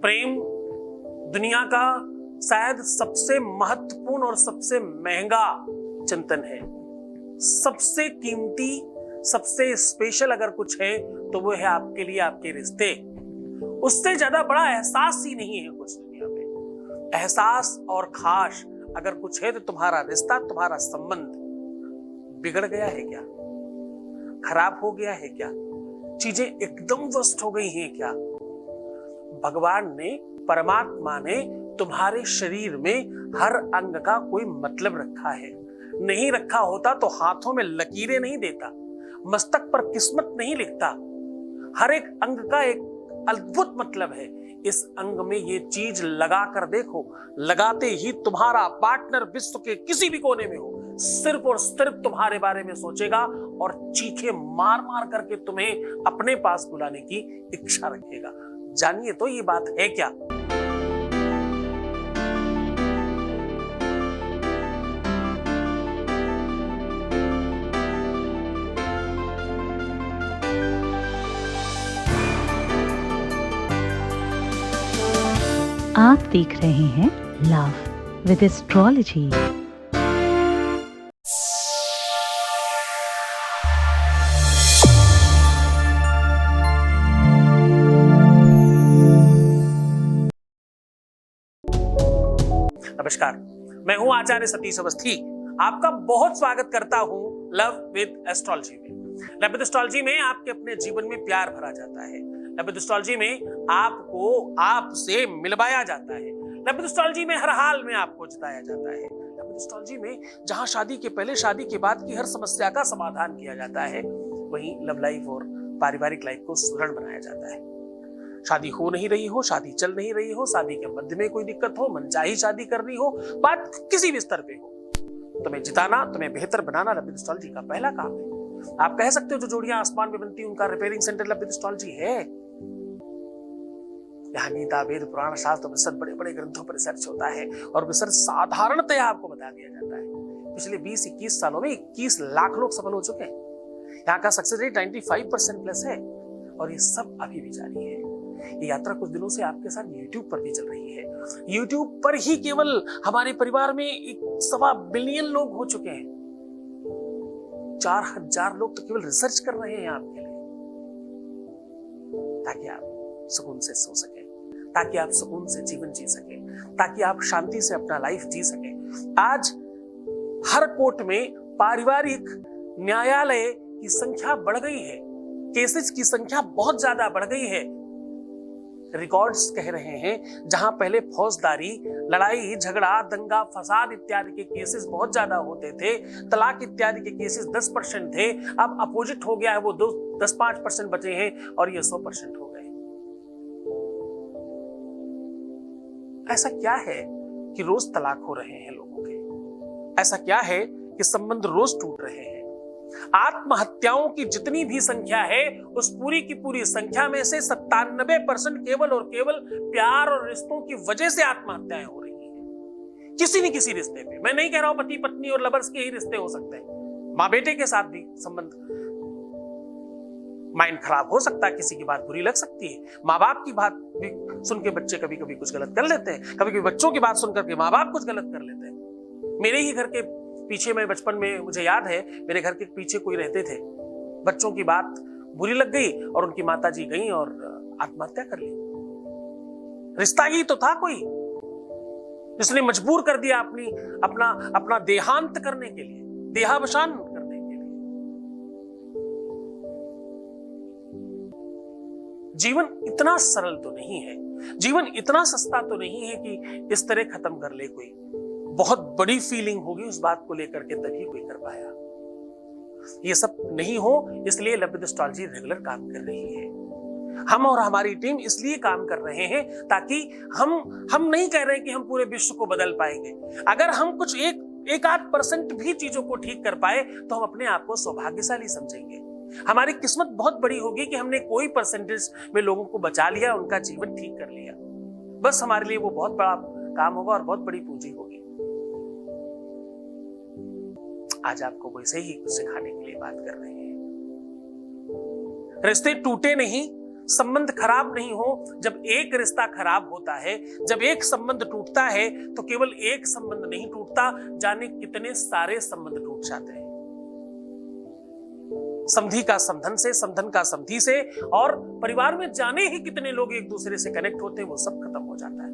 प्रेम दुनिया का शायद सबसे महत्वपूर्ण और सबसे महंगा चिंतन है। सबसे कीमती, सबसे स्पेशल अगर कुछ है तो वो है आपके लिए आपके रिश्ते। उससे ज्यादा बड़ा एहसास ही नहीं है कुछ दुनिया में। एहसास और खास अगर कुछ है तो तुम्हारा रिश्ता, तुम्हारा संबंध बिगड़ गया है क्या? खराब हो गया है क्या? चीजें एकदम वर्स्ट हो गई हैं क्या? भगवान ने, परमात्मा ने तुम्हारे शरीर में हर अंग का कोई मतलब रखा है। नहीं रखा होता तो हाथों में लकीरें नहीं देता, मस्तक पर किस्मत नहीं लिखता। हर एक अंग का एक अद्भुत मतलब है। इस अंग में ये चीज लगा कर देखो, लगाते ही तुम्हारा पार्टनर विश्व के किसी भी कोने में हो, सिर्फ और सिर्फ तुम्हारे बारे में सोचेगा और चीखे मार मार करके तुम्हें अपने पास बुलाने की इच्छा रखेगा। जानिए तो ये बात है क्या? आप देख रहे हैं लव विद एस्ट्रोलॉजी। नमस्कार, मैं हूं आचार्य सतीश अवस्थी। आपका बहुत स्वागत करता हूं लव विद एस्ट्रोलॉजी में। लव विद एस्ट्रोलॉजी में आपके अपने जीवन में प्यार भरा जाता है। लव विद एस्ट्रोलॉजी में आपको आपसे मिलवाया जाता है। लव विद एस्ट्रोलॉजी में हर हाल में आपको जिताया जाता है। लव विद एस्ट्रोलॉजी में जहां शादी के पहले, शादी के बाद की हर समस्या का समाधान किया जाता है, वहीं लव लाइफ और पारिवारिक लाइफ को सुदृढ़ बनाया जाता है। शादी हो नहीं रही हो, शादी चल नहीं रही हो, शादी के मध्य में कोई दिक्कत हो, मनचाही शादी करनी हो, बात किसी भी स्तर पे हो, तुम्हें जिताना, तुम्हें बेहतर बनाना लव विद एस्ट्रोलॉजी का पहला काम है। आप कह सकते हो जो जोड़ियां आसमान में बनती हैं उनका repairing centre love with astrology है। यहाँ गीता, वेद, पुराण, शास्त्र, उपनिषद, बड़े बड़े ग्रंथों पर रिसर्च होता है और रिसर्च साधारणतया आपको बता दिया जाता है। पिछले 20-21 सालों में 21 लाख लोग सफल हो चुके हैं। यहाँ का सक्सेस रेट 95% प्लस है और ये सब अभी भी जारी है। ये यात्रा कुछ दिनों से आपके साथ YouTube पर भी चल रही है। YouTube पर ही केवल हमारे परिवार में 1.25 बिलियन लोग हो चुके हैं। 4000 लोग तो केवल रिसर्च कर रहे हैं आपके लिए, ताकि आप सुकून से सो सके, ताकि आप सुकून से जीवन जी सके, ताकि आप शांति से अपना लाइफ जी सके। आज हर कोर्ट में पारिवारिक न्यायालय की संख्या बढ़ गई है, केसेस की संख्या बहुत ज्यादा बढ़ गई है। रिकॉर्ड्स कह रहे हैं जहां पहले फौजदारी, लड़ाई झगड़ा, दंगा फसाद इत्यादि के केसेस बहुत ज्यादा होते थे, तलाक इत्यादि के केसेस 10% थे, अब अपोजिट हो गया है, वो 10-5% बचे हैं और ये 100% हो गए। ऐसा क्या है कि रोज तलाक हो रहे हैं लोगों के? ऐसा क्या है कि संबंध रोज टूट रहे हैं? आत्महत्याओं की जितनी भी संख्या है उस पूरी की पूरी संख्या में से 97% केवल और केवल प्यार और रिश्तों की वजह से आत्महत्याएं हो रही हैं। किसी न किसी रिश्ते पे, मैं नहीं कह रहा हूं पति पत्नी और लवर्स के ही रिश्ते हो सकते हैं, माँ बेटे के साथ भी संबंध, माइंड खराब हो सकता है, किसी की बात बुरी लग सकती है, माँ बाप की बात भी सुन के बच्चे कभी कभी कुछ गलत कर लेते हैं, कभी कभी बच्चों की बात सुनकर के माँ बाप कुछ गलत कर लेते हैं। मेरे ही घर के पीछे, मैं बचपन में, मुझे याद है, मेरे घर के पीछे कोई रहते थे, बच्चों की बात बुरी लग गई और उनकी माताजी गई और आत्महत्या कर ली। रिश्ता ही तो था कोई जिसने मजबूर कर दिया अपना देहांत करने के लिए, देहावसान करने के लिए। जीवन इतना सरल तो नहीं है, जीवन इतना सस्ता तो नहीं है कि इस तरह खत्म कर ले कोई। बहुत बड़ी फीलिंग होगी उस बात को लेकर के, तभी कोई कर पाया। ये सब नहीं हो, इसलिए लव विद एस्ट्रोलॉजी रेगुलर काम कर रही है। हम और हमारी टीम इसलिए काम कर रहे हैं ताकि हम नहीं कह रहे कि हम पूरे विश्व को बदल पाएंगे। अगर हम कुछ एक आध % भी चीजों को ठीक कर पाए तो हम अपने आप को सौभाग्यशाली समझेंगे। हमारी किस्मत बहुत बड़ी होगी कि हमने कोई % में लोगों को बचा लिया, उनका जीवन ठीक कर लिया। बस हमारे लिए वो बहुत बड़ा काम होगा और बहुत बड़ी पूंजी होगी। आज आपको वैसे ही कुछ सिखाने के लिए बात कर रहे हैं। रिश्ते टूटे नहीं, संबंध खराब नहीं हो, जब एक रिश्ता खराब होता है, जब एक संबंध टूटता है, तो केवल एक संबंध नहीं टूटता, जाने कितने सारे संबंध टूट जाते हैं। समधी का समधन से, समधन का समधी से, और परिवार में जाने ही कितने लोग एक दूसरे से कनेक्ट होते हैं, वो सब खत्म हो जाता है।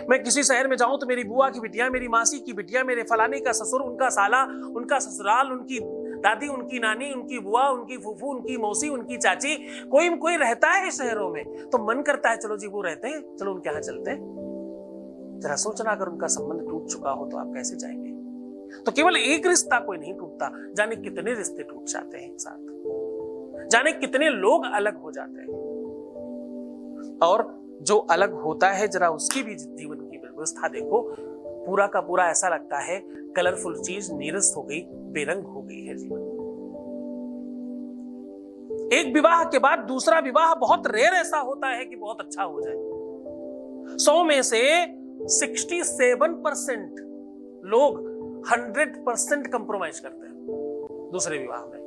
मैं किसी शहर में जाऊं तो मेरी बुआ की बिटिया, मेरी मासी की बिटिया, मेरे फलाने का ससुर, उनका साला, उनका ससुराल, उनकी दादी, उनकी नानी, उनकी बुआ, उनकी फूफू, उनकी मौसी, उनकी चाची, कोई रहता है शहरों में, तो मन करता है चलो जी वो रहते हैं, चलो उनके यहाँ चलते हैं। जरा सोचना, अगर उनका संबंध टूट चुका हो तो आप कैसे जाएंगे? तो केवल एक रिश्ता कोई नहीं टूटता, जाने कितने रिश्ते टूट जाते हैं एक साथ, जाने कितने लोग अलग हो जाते हैं। और जो अलग होता है, जरा उसकी भी जीवन की व्यवस्था देखो, पूरा का पूरा ऐसा लगता है कलरफुल चीज नीरस हो गई, बेरंग हो गई है जीवन। एक विवाह के बाद दूसरा विवाह बहुत रेयर ऐसा होता है कि बहुत अच्छा हो जाए। 100 में से 67% लोग 100% कंप्रोमाइज करते हैं दूसरे विवाह में।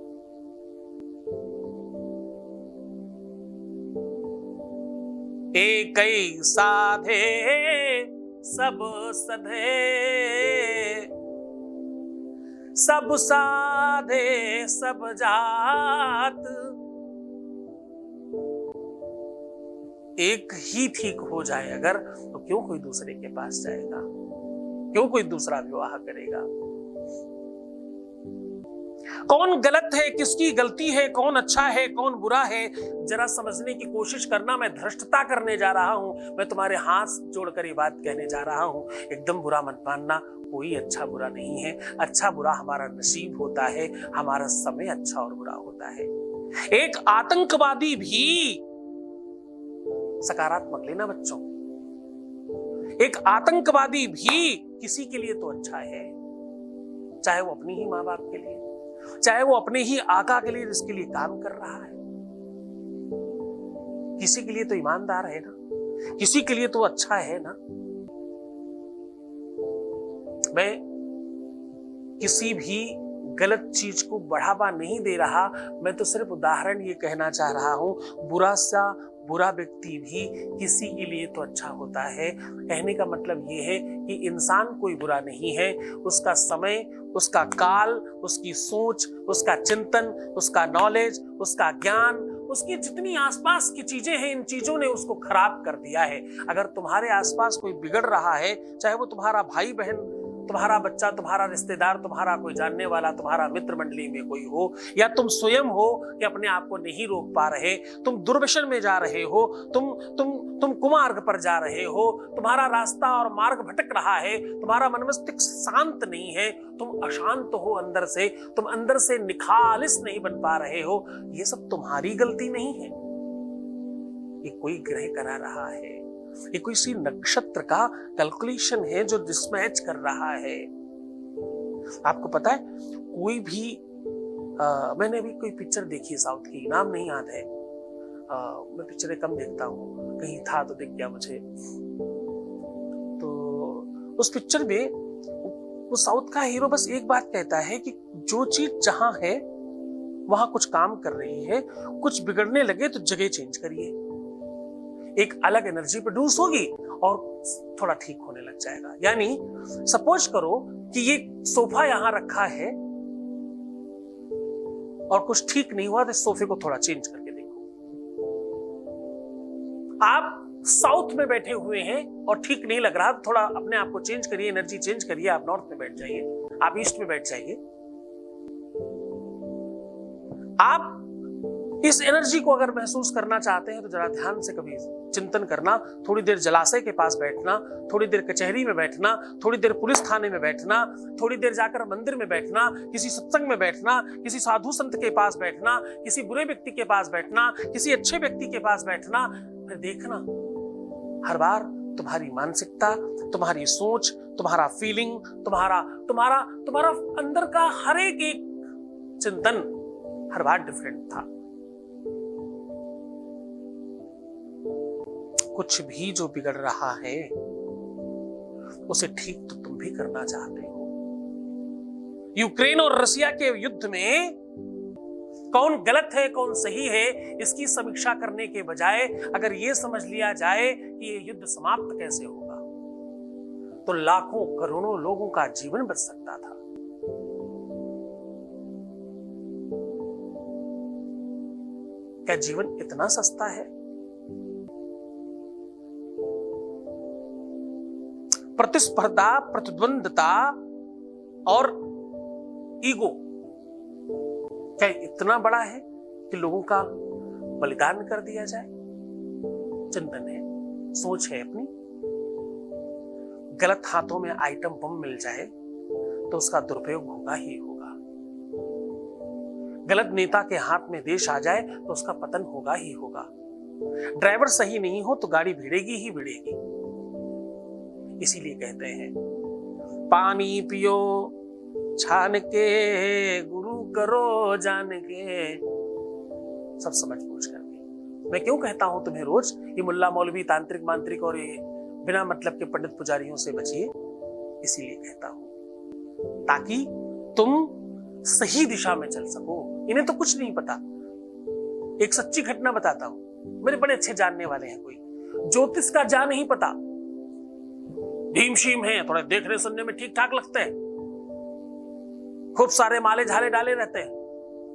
एक ही साधे सब सधे, सब साधे सब जात, एक ही ठीक हो जाए अगर, तो क्यों कोई दूसरे के पास जाएगा, क्यों कोई दूसरा विवाह करेगा? कौन गलत है, किसकी गलती है, कौन अच्छा है, कौन बुरा है, जरा समझने की कोशिश करना। मैं धृष्टता करने जा रहा हूं, मैं तुम्हारे हाथ जोड़कर ये बात कहने जा रहा हूं, एकदम बुरा मत मानना, कोई अच्छा बुरा नहीं है। अच्छा बुरा हमारा नसीब होता है, हमारा समय अच्छा और बुरा होता है। एक आतंकवादी भी, सकारात्मक लेना बच्चों, एक आतंकवादी भी किसी के लिए तो अच्छा है, चाहे वो अपनी ही माँ बाप के लिए, चाहे वो अपने ही आका के लिए जिसके लिए काम कर रहा है, किसी के लिए तो ईमानदार है ना, किसी के लिए तो अच्छा है ना। मैं किसी भी गलत चीज को बढ़ावा नहीं दे रहा, मैं तो सिर्फ उदाहरण ये कहना चाह रहा हूं, बुरा सा बुरा व्यक्ति भी किसी के लिए तो अच्छा होता है। कहने का मतलब ये है कि इंसान कोई बुरा नहीं है, उसका समय, उसका काल, उसकी सोच, उसका चिंतन, उसका नॉलेज, उसका ज्ञान, उसकी जितनी आसपास की चीजें हैं, इन चीजों ने उसको खराब कर दिया है। अगर तुम्हारे आसपास कोई बिगड़ रहा है, चाहे वो तुम्हारा भाई बहन, तुम्हारा बच्चा, तुम्हारा रिश्तेदार, तुम्हारा कोई जानने वाला, तुम्हारा मित्र मंडली में कोई हो, या तुम स्वयं हो कि अपने आप को नहीं रोक पा रहे, तुम दुर्व्यसन में जा रहे हो, तुम कुमार्ग पर जा रहे हो, तुम्हारा रास्ता और मार्ग भटक रहा है, तुम्हारा मन मस्तिष्क शांत नहीं है, तुम अशांत हो अंदर से, तुम अंदर से निखालिस नहीं बन पा रहे हो, ये सब तुम्हारी गलती नहीं है। ये कोई ग्रह करा रहा है, ये कोई सी नक्षत्र का कैलकुलेशन है जो डिसमैच कर रहा है। आपको पता है, कोई भी मैंने अभी कोई पिक्चर देखी है साउथ की, नाम नहीं याद है, मैं पिक्चरें कम देखता हूँ, कहीं था तो दिख गया मुझे। तो उस पिक्चर में वो साउथ का हीरो बस एक बात कहता है कि जो चीज जहां है वहां कुछ काम कर रही है, कुछ बिगड़ने लगे तो जगह चेंज करिए, एक अलग एनर्जी प्रोड्यूस होगी और थोड़ा ठीक होने लग जाएगा। यानी सपोज करो कि ये सोफा यहां रखा है और कुछ ठीक नहीं हुआ, तो इस सोफे को थोड़ा चेंज करके देखो। आप साउथ में बैठे हुए हैं और ठीक नहीं लग रहा, तो थोड़ा अपने आप को चेंज करिए, एनर्जी चेंज करिए, आप नॉर्थ में बैठ जाइए, आप ईस्ट में बैठ जाइए। आप इस एनर्जी को अगर महसूस करना चाहते हैं तो जरा ध्यान से कभी चिंतन करना, थोड़ी देर जलाशय के पास बैठना, थोड़ी देर कचहरी में बैठना, थोड़ी देर पुलिस थाने में बैठना, थोड़ी देर जाकर मंदिर में बैठना, किसी सत्संग में बैठना, किसी साधु संत के पास बैठना, किसी बुरे व्यक्ति के पास बैठना, किसी अच्छे व्यक्ति के पास बैठना, फिर देखना हर बार तुम्हारी मानसिकता, तुम्हारी सोच, तुम्हारा फीलिंग, तुम्हारा अंदर का हर एक चिंतन हर बार डिफरेंट था। कुछ भी जो बिगड़ रहा है उसे ठीक तो तुम भी करना चाहते हो। यूक्रेन और रसिया के युद्ध में कौन गलत है कौन सही है इसकी समीक्षा करने के बजाय अगर यह समझ लिया जाए कि ये युद्ध समाप्त कैसे होगा तो लाखों करोड़ों लोगों का जीवन बच सकता था। क्या जीवन इतना सस्ता है? प्रतिस्पर्धा, प्रतिद्वंदता और ईगो क्या इतना बड़ा है कि लोगों का बलिदान कर दिया जाए? चिंतन है, सोच है अपनी। गलत हाथों में आइटम बम मिल जाए तो उसका दुरुपयोग होगा ही होगा। गलत नेता के हाथ में देश आ जाए तो उसका पतन होगा ही होगा। ड्राइवर सही नहीं हो तो गाड़ी भिड़ेगी ही भिड़ेगी। इसीलिए कहते हैं पानी पियो छान के, गुरु करो जान के, सब समझ बूझ करके। मैं क्यों कहता हूं तुम्हें रोज ये मुल्ला मौलवी तांत्रिक मांत्रिक और ये बिना मतलब के पंडित पुजारियों से बचिए? इसीलिए कहता हूं ताकि तुम सही दिशा में चल सको। इन्हें तो कुछ नहीं पता। एक सच्ची घटना बताता हूं, मेरे बड़े अच्छे जानने वाले हैं, कोई ज्योतिष का जा नहीं पता, भीम शीम है, थोड़े देखने सुनने में ठीक ठाक लगते हैं, खूब सारे माले झाले डाले रहते हैं,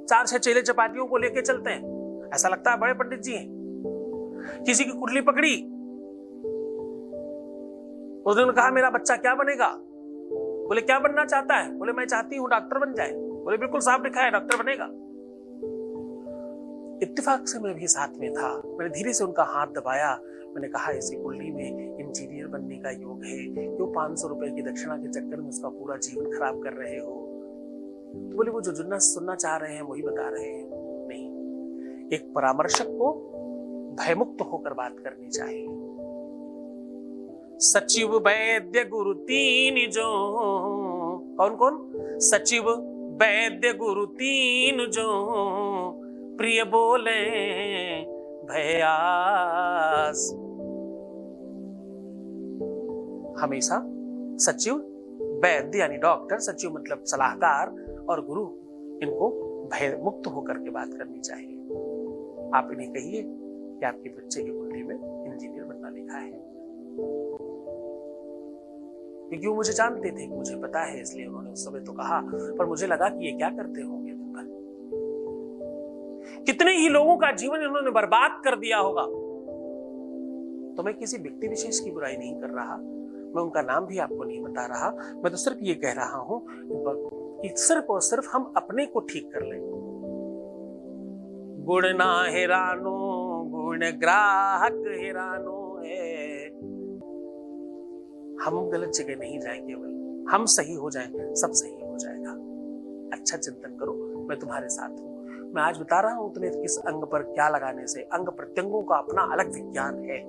4-6 चेले चपाटियों को लेके चलते हैं, ऐसा लगता है बड़े पंडित जी हैं। किसी की कुंडली पकड़ी, उसने कहा मेरा बच्चा क्या बनेगा? बोले क्या बनना चाहता है? बोले मैं चाहती हूं डॉक्टर बन जाए। बोले बिल्कुल साफ लिखा है डॉक्टर बनेगा। इत्तेफाक से मैं भी साथ में था। मैंने धीरे से उनका हाथ दबाया। मैंने कहा इसी कुंडली में इंजीनियर बनने का योग है, क्यों 500 रुपए की दक्षिणा के चक्कर में उसका पूरा जीवन खराब कर रहे हो? तो बोले वो जो सुनना चाह रहे हैं वही बता रहे हैं। नहीं, एक परामर्शक को भयमुक्त होकर बात करनी चाहिए। सचिव वैद्य गुरु तीन जो, कौन कौन? सचिव वैद्य गुरु तीन जो, प्रिय बोले भयास। हमेशा सचिव वैद्य यानी डॉक्टर, सचिव मतलब सलाहकार, और गुरु, इनको भय मुक्त होकर के बात करनी चाहिए। आप इन्हें कहिए कि आपके बच्चे की कुंडली में इंजीनियर बनना लिखा है, क्योंकि वो मुझे जानते थे कि मुझे पता है, इसलिए उन्होंने उस समय तो कहा। पर मुझे लगा कि ये क्या करते होंगे दिन भर, कितने ही लोगों का जीवन इन्होंने बर्बाद कर दिया होगा। तो मैं किसी व्यक्ति विशेष की बुराई नहीं कर रहा, मैं उनका नाम भी आपको नहीं बता रहा। मैं तो सिर्फ ये कह रहा हूं कि सिर्फ और सिर्फ हम अपने को ठीक कर लें। गुण ना हेरानो, गुण ग्राहक हेरानो है। हम गलत जगह नहीं जाएंगे, हम सही हो जाएं, सब सही हो जाएगा। अच्छा चिंतन करो, मैं तुम्हारे साथ हूं। मैं आज बता रहा हूं तुम्हें किस अंग पर क्या लगाने से। अंग प्रत्यंगों का अपना अलग विज्ञान है।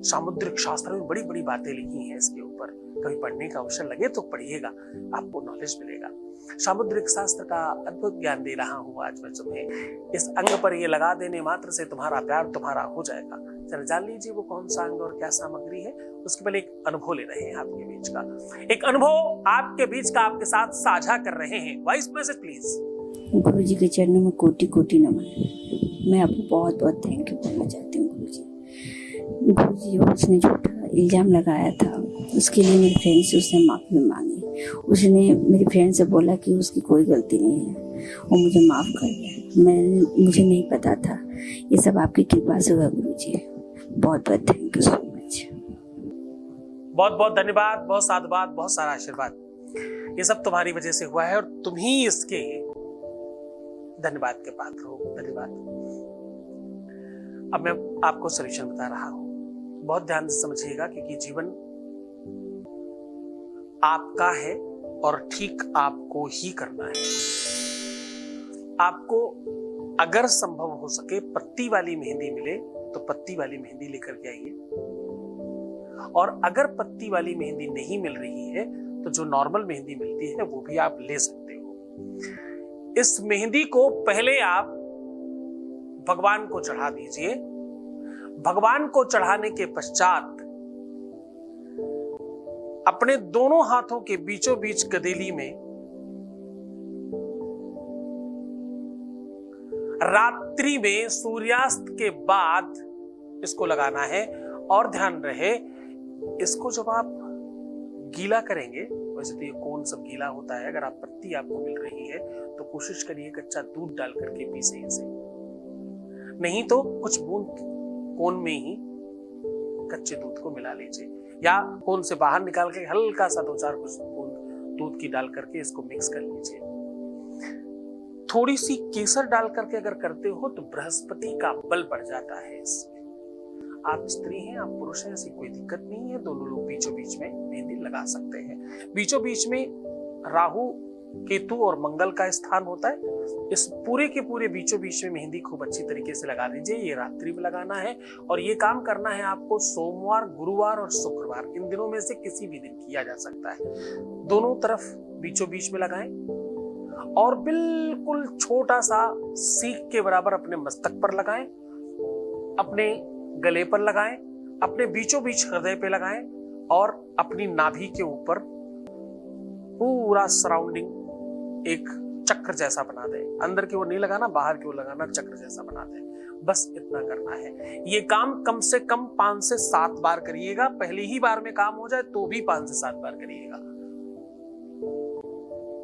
सामुद्रिक शास्त्र में बड़ी बड़ी बातें लिखी हैं इसके ऊपर। कभी पढ़ने का अवसर लगे तो पढ़िएगा, आपको नॉलेज मिलेगा। सामुद्रिक शास्त्र का अद्भुत ज्ञान दे रहा हूं आज मैं तुम्हें। इस अंग पर ये लगा देने मात्र से तुम्हारा प्यार तुम्हारा हो जाएगा। जरा जान लीजिए वो कौन सा अंग और क्या सामग्री है। उसके पहले एक अनुभव ले रहे हैं आपके बीच का, एक अनुभव आपके बीच का आपके साथ साझा कर रहे हैं। Voice message please. गुरु जी के चरणों में कोटि कोटि नमन। मैं आपको बहुत बहुत थैंक यू बोलना चाहती हूँ गुरु जी। गुरु जी उसने झूठा इल्जाम लगाया था, उसके लिए मेरी फ्रेंड से उसने माफ़ी मांगी। उसने मेरी फ्रेंड से बोला कि उसकी कोई गलती नहीं है, वो मुझे माफ़ कर दिया। मुझे नहीं पता था। ये सब आपकी कृपा से हुआ गुरु जी। बहुत बहुत थैंक यू सो मच। बहुत बहुत धन्यवाद, बहुत साधुवाद, बहुत सारा आशीर्वाद। ये सब तुम्हारी वजह से हुआ है और तुम ही इसके धन्यवाद के पात्र हो। धन्यवाद। अब मैं आपको सॉल्यूशन बता रहा हूं, बहुत ध्यान से समझिएगा, क्योंकि जीवन आपका है और ठीक आपको ही करना है। आपको अगर संभव हो सके पत्ती वाली मेहंदी मिले तो पत्ती वाली मेहंदी लेकर के आइए, और अगर पत्ती वाली मेहंदी नहीं मिल रही है तो जो नॉर्मल मेहंदी मिलती है वो भी आप ले सकते हो। इस मेहंदी को पहले आप भगवान को चढ़ा दीजिए। भगवान को चढ़ाने के पश्चात अपने दोनों हाथों के बीचों बीच गदेली में रात्रि में सूर्यास्त के बाद इसको लगाना है। और ध्यान रहे, इसको जब आप गीला करेंगे, वैसे तो ये कोन सब गीला होता है, अगर आप पत्ती आपको मिल रही है तो कोशिश करिए कच्चा दूध डाल करके पीसे इसे, नहीं तो कुछ बूंद कोन में ही कच्चे दूध को मिला लीजिए, या कोन से बाहर निकाल के हल्का सा 2-4 कुछ बूंद दूध की डाल करके इसको मिक्स कर लीजिए। थोड़ी सी केसर डाल करके अगर करते हो तो बृहस्पति का बल बढ़ जाता है इससे। आप स्त्री हैं, आप पुरुष हैं, ऐसी कोई दिक्कत नहीं है, दोनों लोग बीचों बीच में मेहंदी लगा सकते हैं। बीचों बीच में राहु, केतु और मंगल का स्थान होता है। इस पूरे के पूरे बीचों बीच में मेहंदी खूब अच्छी तरीके से लगा लीजिए। ये रात्रि में लगाना है और ये काम करना है आपको सोमवार, गुरुवार और शुक्रवार, इन दिनों में से किसी भी दिन किया जा सकता है। दोनों तरफ बीचों बीच में लगाएं और बिल्कुल छोटा सा सीख के बराबर अपने मस्तक पर लगाएं, अपने गले पर लगाएं, अपने बीचों बीच हृदय पे लगाएं और अपनी नाभि के ऊपर पूरा सराउंडिंग एक चक्र जैसा बना दें। अंदर की ओर नहीं लगाना, बाहर की ओर लगाना, चक्र जैसा बना दें। बस इतना करना है। ये काम कम से कम 5 से 7 बार करिएगा। पहली ही बार में काम हो जाए तो भी 5 से 7 बार करिएगा।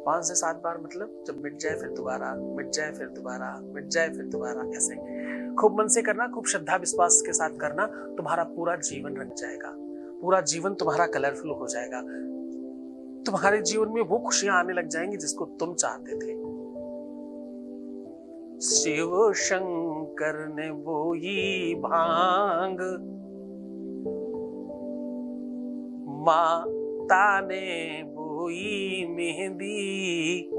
5 से 7 बार मतलब जब मिट जाए फिर दोबारा, मिट जाए फिर दोबारा, मिट जाए फिर दोबारा, ऐसे खूब मन से करना, खूब श्रद्धा विश्वास के साथ करना। तुम्हारा पूरा जीवन रंग जाएगा, पूरा जीवन तुम्हारा कलरफुल हो जाएगा। तुम्हारे जीवन में वो खुशियां आने लग जाएंगी जिसको तुम चाहते थे। शिव शंकर ने बोई भांग, माता ने बोई मेहंदी,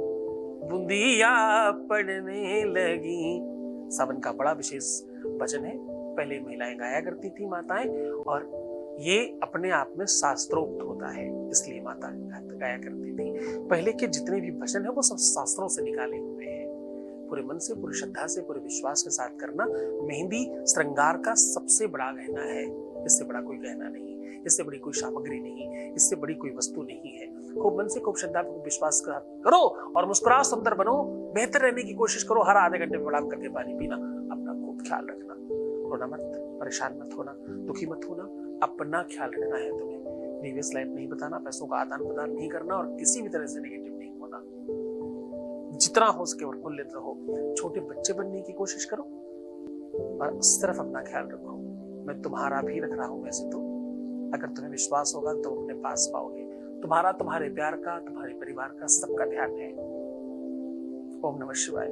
बूंदिया पड़ने लगी। सावन का बड़ा विशेष भजन है, पहले महिलाएं गाया करती थी, माताएं, और ये अपने आप में शास्त्रोक्त होता है, इसलिए माता गाया करती थी। पहले के जितने भी भजन है वो सब शास्त्रों से निकाले हुए हैं। पूरे मन से, पूरी श्रद्धा से, पूरे विश्वास के साथ करना। मेहंदी श्रृंगार का सबसे बड़ा गहना है, इससे बड़ा कोई गहना नहीं, इससे बड़ी कोई सामग्री नहीं, इससे बड़ी कोई वस्तु नहीं है। खूब मन से, खूब श्रद्धा, खूब विश्वास करो और मुस्कुराओ, सुंदर बनो, बेहतर रहने की कोशिश करो। हर आधे घंटे में प्रणाम करके पानी पीना, अपना खूब ख्याल रखना, रोना मत, परेशान मत होना, दुखी मत होना, अपना ख्याल रखना है तुम्हें। प्रीवियस लाइफ नहीं बताना, पैसों का आदान प्रदान नहीं करना और किसी भी तरह से नेगेटिव नहीं होना। जितना हो सके प्रफुल्लित रहो, छोटे बच्चे बनने की कोशिश करो और सिर्फ अपना ख्याल रखो। मैं तुम्हारा भी रख रहा हूं वैसे तो, अगर तुम्हें विश्वास होगा तो अपने पास पाओगे। तुम्हारा, तुम्हारे प्यार का, तुम्हारे परिवार का, सबका ध्यान है। ओम नमः शिवाय।